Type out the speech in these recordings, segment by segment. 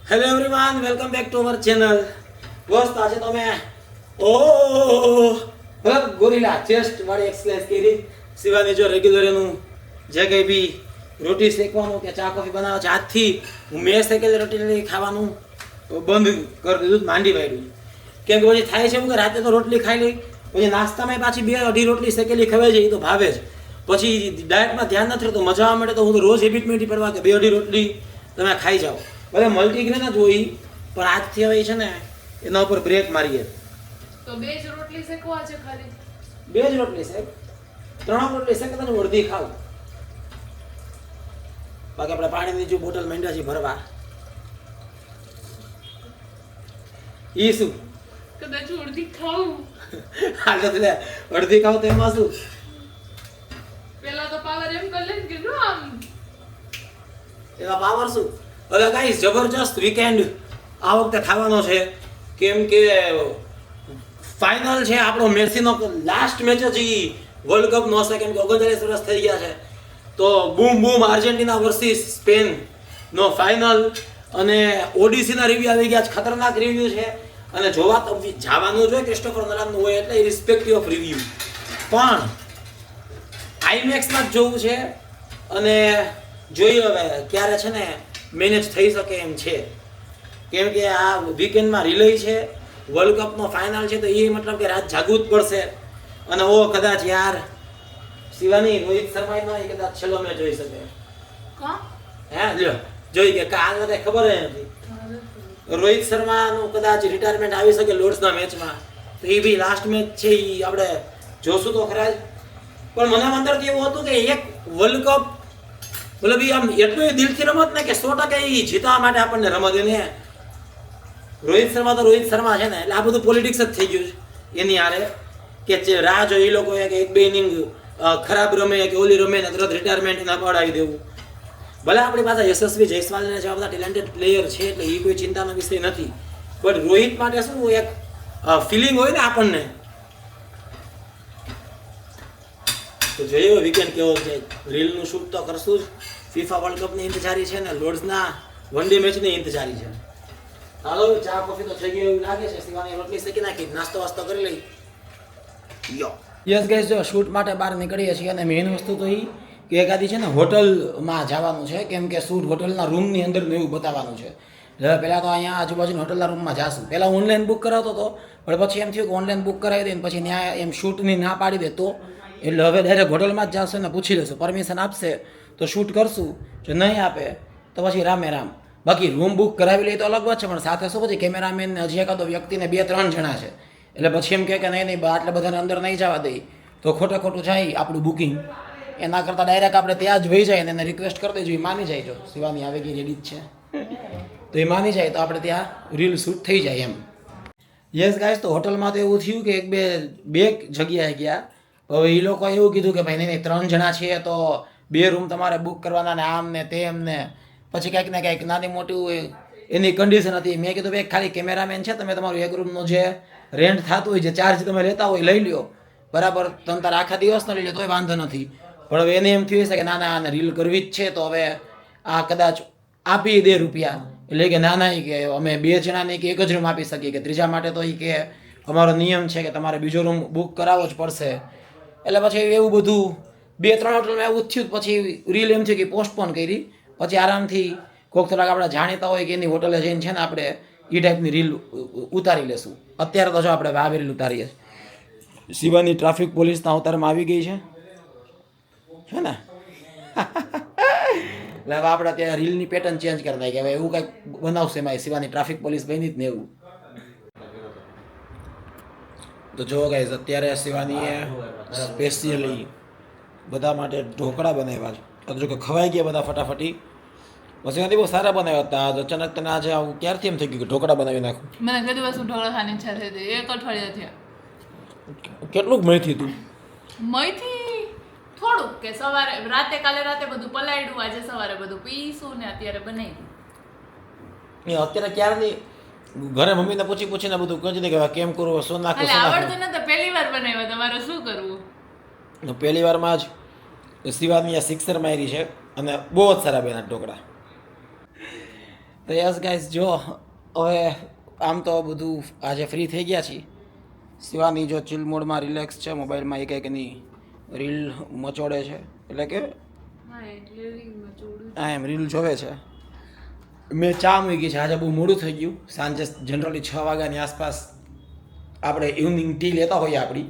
Hello everyone, welcome back to our channel. દોસ્ત આજે તો મેં ગોરીલા ચેસ્ટ વાળી એક્સરસાઇઝ કરી. સિવાયની જો રેગ્યુલર એનું જે કંઈ બી રોટી શેકવાનું કે ચા કોફી બનાવે છે આજથી હું મેં શેકેલી રોટી ખાવાનું બંધ કરી દીધું, માંડી વાળ્યું. કેમ કે પછી થાય છે એવું કે રાતે તો રોટલી ખાઈ લઈ, પછી નાસ્તામાં પાછી 2-2.5 રોટલી શેકેલી ખવાય છે, એ તો ભાવે જ. પછી ડાયટમાં ધ્યાન નથી રહેતું, મજા આવવા માટે તો હું તો રોજ હેબિટ મેળવી પડવા કે 2-2.5 રોટલી તમે ખાઈ જાઓ. ભલે મલ્ટીગ્રેન જ હોય, પણ આજથી હવે છે ને એના ઉપર બ્રેક મારીએ. તો 2 જ રોટલી શેકવા છે ખાલી? 2 જ રોટલી શેક, 3 રોટલી શેક તો અડધી ખાવ. બાકી આપણે પાણીની જો બોટલ માંડ્યા છે ભરવા, ઈ શું કદાચ અડધી ખાવું. હાલ તો અડધી ખાવ તો એમાં શું? પેલા તો પાવર એમ કરી લે કે નો આમ એમાં પાવર શું? હવે ગાઈસ જબરજસ્ત વીકેન્ડ આ વખતે થવાનો છે, કેમ કે ફાઇનલ છે આપણો મેસીનો લાસ્ટ મેચ જ વર્લ્ડ કપ નો છે, કેમ કે 39 વર્ષ થઈ ગયા છે. તો બૂમ બૂમ આર્જેન્ટિના વર્સિસ સ્પેન નો ફાઇનલ, અને ઓડીસીના રિવ્યુ આવી ગયા છે, ખતરનાક રિવ્યુ છે. અને જોવા તો જવાનું જોઈએ ક્રિસ્ટોફર નોલાનનું હોય એટલે રિસ્પેક્ટિવ ઓફ રિવ્યુ, પણ આઈમેક્સમાં જ જોવું છે. અને જોઈએ હવે ક્યારે છે ને મેનેજ થઈ શકે એમ છે, કેમ કે આ વીકેન્ડમાં રિલે છે, વર્લ્ડ કપનો ફાઇનલ છે, તો એ મતલબ કે રાત જાગવું જ પડશે. અને ઓ કદાચ યાર શિવાની રોહિત શર્માનો એ કદાચ છેલ્લો મેચ જોઈ શકે. કા હે લ્યો જોઈ કે કાલ કઈ ખબર જ નથી. રોહિત શર્માનું કદાચ રિટાયરમેન્ટ આવી શકે લોર્ડ્સના મેચમાં, તો એ બી લાસ્ટ મેચ છે, એ આપણે જોશું તો ખરા જ. પણ મને અંદરથી એવું હતું કે એક વર્લ્ડ કપ મતલબ આમ એટલું દિલથી રમત ને કે 100% એ જીતવા માટે આપણને રમત. એને રોહિત શર્મા તો રોહિત શર્મા છે ને, એટલે આ બધું પોલિટિક્સ જ થઈ ગયું છે એની હારે, કે રાહ જો એ લોકો કે 1-2 ઇનિંગ ખરાબ રમે કે ઓલી રમે ને તરત રિટાયરમેન્ટ ના પડાવી દેવું. ભલે આપણી પાસે યશસ્વી જયસ્વાલ ને જેવા બધા ટેલેન્ટેડ પ્લેયર છે, એટલે એ કોઈ ચિંતાનો વિષય નથી, બટ રોહિત માટે શું એક ફિલિંગ હોય ને આપણને. તો જોઈએ વીકેન્ડ કેવો છે. રીલનું શૂટ તો કરશું જ, ફીફા વર્લ્ડ કપની ઇંતજારી છે ને લોર્ડ્સના વન ડે મેચની ઇંતજારી છે. હાલો ચા કોફી તો થઈ ગઈ એવું લાગે છે, સિવાની રોટલી શેકી નાખી, નાસ્તો વાસ્તો કરી લઈ. યો યસ ગાઈસ, જો શૂટ માટે બહાર નીકળીએ છીએ, અને મેઇન વસ્તુ તો એ કે એકાદી છે ને હોટલમાં જવાનું છે, કેમ કે શૂટ હોટલના રૂમની અંદરનું એવું બતાવવાનું છે. એટલે પહેલાં તો અહીંયા આજુબાજુના હોટલના રૂમમાં જાશું. પહેલાં ઓનલાઈન બુક કરાવતો હતો, પણ પછી એમ થયું કે ઓનલાઈન બુક કરાવી દે ને પછી ત્યાં એમ શૂટની ના પાડી દે, તો એટલે હવે ડાયરેક્ટ હોટલમાં જ જશે ને પૂછી લેશું, પરમિશન આપશે તો શૂટ કરશું, જો નહીં આપે તો પછી રામે રામ. બાકી રૂમ બુક કરાવી લઈએ તો અલગ વાત છે, પણ સાથે શું પછી કેમેરામેન હજી એકાદો વ્યક્તિને 2-3 જણા છે, એટલે પછી એમ કહે કે નહીં આટલા બધાને અંદર નહીં જવા દઈ તો ખોટું જાય આપણું બુકિંગ. એના કરતાં ડાયરેક્ટ આપણે ત્યાં જ વહી જાય ને એને રિક્વેસ્ટ કરી દેજો, એ માની જાય. જો શિવાની આવી ગઈ રેડી જ છે, તો એ માની જાય તો આપણે ત્યાં રીલ શૂટ થઈ જાય એમ. યસ ગાઈસ, તો હોટલમાં તો એવું થયું કે 1-2 જગ્યાએ ગયા. હવે એ લોકોએ એવું કીધું કે ભાઈ નહીં 3 જણા છીએ તો 2 રૂમ તમારે બુક કરવાના ને આમ ને તેમ ને, પછી કંઈક ને કંઈક નાની મોટી એની કન્ડિશન હતી. મેં કીધું ભાઈ ખાલી કેમેરામેન છે, તમે તમારું 1 રૂમનો જે રેન્ટ થતું હોય, જે ચાર્જ તમે લેતા હોય લઈ લ્યો, બરાબર, તમે તારા આખા દિવસનો લઈ લો તોય વાંધો નથી. પણ હવે એને એમ થયું છે કે ના આને રીલ કરવી જ છે, તો હવે આ કદાચ આપી દે રૂપિયા. એટલે કે ના કે અમે 2 જણાને કે 1 જ રૂમ આપી શકીએ, કે ત્રીજા માટે તો એ કે અમારો નિયમ છે કે તમારે બીજો રૂમ બુક કરાવવો જ પડશે. એટલે પછી એવું બધું 2-3 હોટલમાં એવું થયું. પછી રીલ એમ થયું કે પોસ્ટપોન કરી, પછી આરામથી કોઈક થોડાક આપણે જાણીતા હોય કે એની હોટલે જઈને છે ને આપણે એ ટાઈપની રીલ ઉતારી લેશું. અત્યારે તો જો આપણે આવી રીલ ઉતારીએ. શિવાની ટ્રાફિક પોલીસના અવતારમાં આવી ગઈ છે ને એટલે હવે આપણે ત્યાં રીલની પેટર્ન ચેન્જ કરી નાખી, હવે એવું કંઈક બનાવશે એમાં શિવાની ટ્રાફિક પોલીસ બની જ ને એવું. તો જો ગાઈઝ, અત્યારે શિવાનીએ સ્પેશિયલી બધા માટે ઢોકળા બનાવ્યા છે. જો કે ખવાઈ ગયા બધા ફટાફટી, પછી બહુ સારા બનાવ્યા હતા. અચાનક તને આજે આવું ક્યારથી એમ થઈ ગયું કે ઢોકળા બનાવી નાખું? મને કઈ દિવસ ઢોકળા ખાવાની ઈચ્છા થઈ હતી, 1 અઠવાડિયા થયા. કેટલુંક મહીથી તું? મહીથી થોડુંક, કે સવારે કાલે રાતે બધું પલાળ્યું, આજે સવારે બધું પીશું ને અત્યારે બનાવી. અત્યારે ક્યારની ઘરે મમ્મીને પૂછીને બધું કહી દે કે કેમ કરવું, શું નાખવું. આવડતું નથી, પહેલી વાર બનાવ્યા, તમારે શું કરવું. પહેલી વારમાં જ શિવાની સિક્સર મારી છે, અને બહુ જ સારા બન્યા ઢોકળા. તો યસ ગાઈસ, જો હવે આમ તો બધું આજે ફ્રી થઈ ગયા છીએ. શિવાની જો ચિલ મોડમાં રિલેક્સ છે, મોબાઈલમાં એક એકની રીલ મચોડે છે, એટલે કે એમ રીલ જોવે છે. મેં ચા મૂકી છે. આજે બહુ મોડું થઈ ગયું. સાંજે જનરલી 6 વાગ્યાની આસપાસ આપણે ઇવનિંગ ટી લેતા હોઈએ આપણી,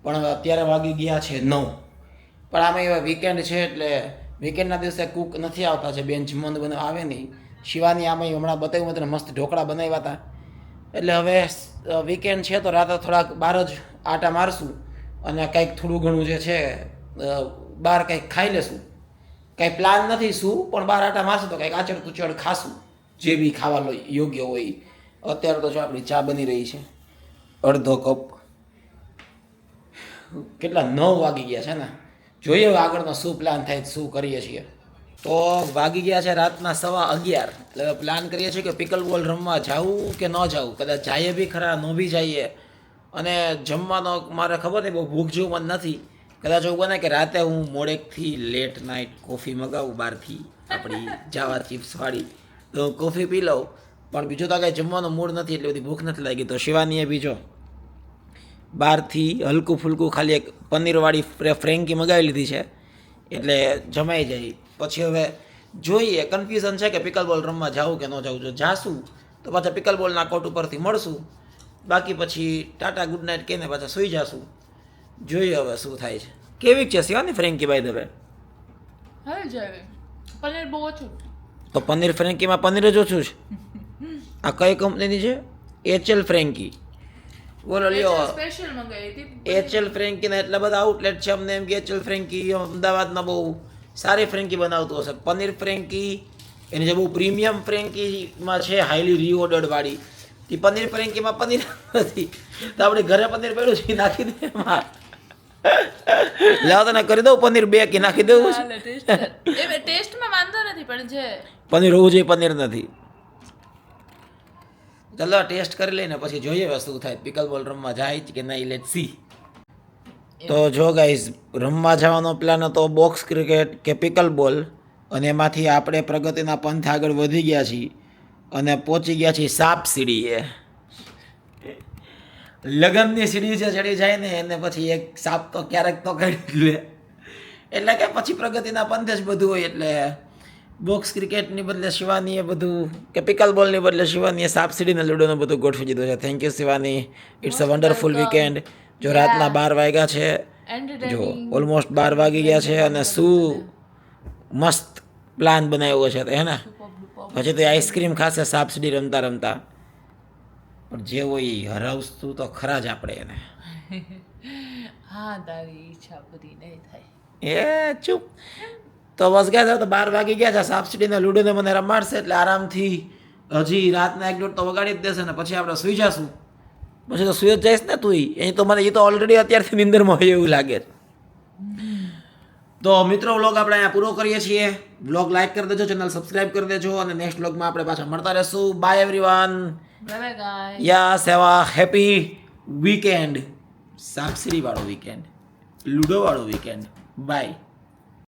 પણ હવે અત્યારે વાગી ગયા છે 9. પણ આમાં એવા વીકેન્ડ છે એટલે વીકેન્ડના દિવસે કૂક નથી આવતા, છે બેન જમવાનું બનાવવા આવે નહીં. શિવાની આમાં હમણાં બતાવ્યું મને મસ્ત ઢોકળા બનાવ્યા હતા. એટલે હવે વીકેન્ડ છે તો રાતે થોડાક બહાર જ આટા મારશું અને કંઈક થોડું ઘણું જે છે બહાર કંઈક ખાઈ લેશું. કંઈ પ્લાન નથી શું, પણ બહાર આટા મારશું તો કંઈક આચળ કુચળ ખાશું, જે બી ખાવા યોગ્ય હોય. અત્યારે તો જો આપણી ચા બની રહી છે, અડધો કપ. કેટલા 9 વાગી ગયા છે ને. જોઈએ હવે આગળનો શું પ્લાન થાય, શું કરીએ છીએ. તો વાગી ગયા છે રાતના 11:15. એટલે પ્લાન કરીએ છીએ કે પિકલ બોલ રમવા જાવું કે ન જાવું. કદાચ જઈએ બી ખરા, ન બી જઈએ. અને જમવાનો મારે ખબર નહીં, બહુ ભૂખ જેવું મને નથી. કદાચ એવું બને કે રાતે હું મોડેકથી લેટ નાઇટ કોફી મગાવું બહારથી, આપણી જાવા ચિપ્સવાળી, તો કોફી પી લઉં. પણ બીજું તો કાંઈ જમવાનો મૂડ નથી, એટલી બધી ભૂખ નથી લાગી. તો શિવાનીએ બીજો બહારથી હલકું ફૂલકું ખાલી એક પનીરવાળી ફ્રેન્કી મગાવી લીધી છે, એટલે જમાઈ જાય. પછી હવે જોઈએ, કન્ફ્યુઝન છે કે પિકલ બોલ રમવા જાવું કે ન જાવું. જો જાશું તો પાછા પિકલ બોલના કોર્ટ ઉપરથી મળશું, બાકી પછી ટાટા ગુડ નાઇટ કહીને પાછા સૂઈ જશું. જોઈએ હવે શું થાય છે. કેવી છે Shivani frankie by the way? હવે જાય પનીર બહુ ઓછું. તો પનીર ફ્રેન્કીમાં પનીર જ ઓછું છે. આ કઈ કંપનીની છે? HL ફ્રેન્કી. બોલો લ્યો, સ્પેશિયલ મંગાવી હતી. HL ફ્રેન્કીના એટલા બધા આઉટલેટ છે. અમને એમ કે HL ફ્રેન્કી અમદાવાદમાં બહુ સારી ફ્રેન્કી બનાવતું હશે. પનીર ફ્રેન્કી એની જે બહુ પ્રીમિયમ ફ્રેન્કીમાં છે, હાઈલી રીઓર્ડર્ડ વાળી, એ પનીર ફ્રેન્કીમાં પનીર નથી. તો આપણે ઘરે પનીર પડ્યું છે, નાખી દે એમાં. લાવ તને કરી દઉં પનીર 2 કે નાખી દઉં. ટેસ્ટમાં વાંધો નથી, પણ જે પનીર હોવું જોઈએ પનીર નથી. ચાલો ટેસ્ટ કરી લઈને પછી જોઈએ હવે શું થાય. પિકલ બોલ રમવા જાય કે નહીં, લેટ સી. તો જો ગાઈઝ, રમવા જવાનો પ્લાન હતો બોક્સ ક્રિકેટ કે પિકલ બોલ, અને એમાંથી આપણે પ્રગતિના પંથે આગળ વધી ગયા છીએ અને પહોંચી ગયા છીએ સાપ સીડીએ. લગનની સીડી જે ચડી જાય ને એને પછી એક સાપ તો ક્યારેક તો કાઢી લે. એટલે કે પછી પ્રગતિના પંથે જ બધું હોય. એટલે બોક્સ ક્રિકેટની બદલે શિવાનીએ બધું, કે પિકલ બોલની બદલે શિવાનીએ સાપ સીડીને લૂડોનું બધું ગોઠવી દીધું છે. Thank you Shivani, it's a wonderful weekend. જો રાતના 12 વાગ્યા છે, જો ઓલમોસ્ટ 12 વાગી ગયા છે, અને શું મસ્ત પ્લાન બનાવ્યો છે હે ને. પછી તો આઈસ્ક્રીમ ખાશે સાપ સીડી રમતા રમતા. પણ જે હોય હરાવશું તો ખરા જ આપણે એને. હા, તારી ઈચ્છા પૂરી નહીં થાય. એ ચૂપ. તો બસ ગયા તો 12 વાગી ગયા છે. સાપ સીડીને લૂડોને મને રમાડશે એટલે આરામથી હજી રાતના 1-1 તો વગાડી જ દેશે ને પછી આપણે સૂઈ જશું. પછી તો સૂઈ જ જઈશ ને તું. અહીં તો મને એ તો ઓલરેડી અત્યારથી નિંદરમાં હોય એવું લાગે છે. તો મિત્રો, વ્લોગ આપણે અહીંયા પૂરો કરીએ છીએ. વ્લોગ લાઈક કરી દેજો, ચેનલ સબસ્ક્રાઇબ કરી દેજો, અને નેક્સ્ટ વ્લોગમાં આપણે પાછા મળતા રહેશું. Bye everyone. Bye guys. યા સેવા હેપી વીકેન્ડ. સાપસીડી વાળો વીકેન્ડ, લૂડો વાળો વીકેન્ડ. બાય.